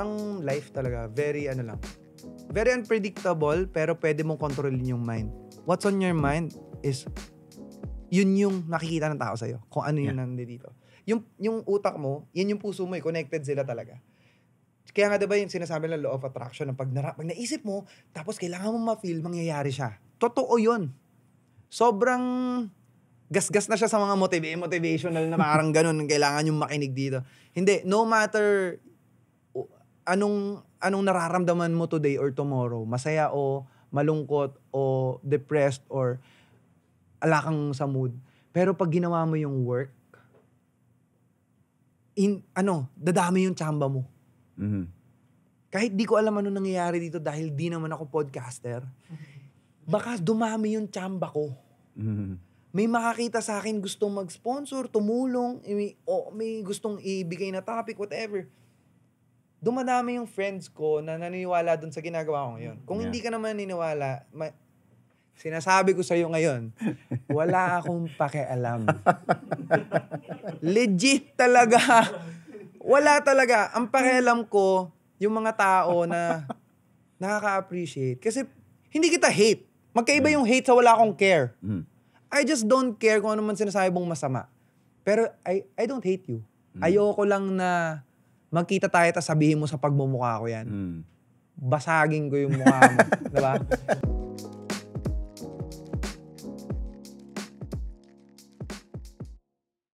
ang life talaga, very very unpredictable, pero pwede mong kontrolin yung mind. What's on your mind is, yun yung nakikita ng tao sa'yo. Kung ano yung nandito. Yung utak mo, yan yung puso mo, connected sila talaga. Kaya nga diba yung sinasabi ng law of attraction, na pag naisip mo, tapos kailangan mo ma-feel, mangyayari siya. Totoo yun. Sobrang gasgas na siya sa mga motivational na parang ganun, kailangan yung makinig dito. Hindi, no matter anong nararamdaman mo today or tomorrow, masaya o malungkot o depressed or alakang sa mood, pero pag ginawa mo yung work, dadami yung tsamba mo. Mm-hmm. Kahit di ko alam ano nangyayari dito dahil di naman ako podcaster, baka dumami yung tsamba ko. Mm-hmm. May makakita sa akin gustong mag-sponsor, tumulong, may gustong ibigay na topic, whatever. Dumadami yung friends ko na naniniwala dun sa ginagawa ko ngayon. Kung hindi ka naman naniniwala, sinasabi ko sa'yo ngayon, wala akong pakialam. Legit talaga. Wala talaga. Ang pakialam ko, yung mga tao na nakaka-appreciate. Kasi hindi kita hate. Magkaiba yung hate sa wala akong care. I just don't care kung ano man sinasabi mong masama. Pero I don't hate you. Ayoko lang na magkita tayo tapos sabihin mo sa pagmumukha ko yan. Basagin ko yung mukha mo. Diba?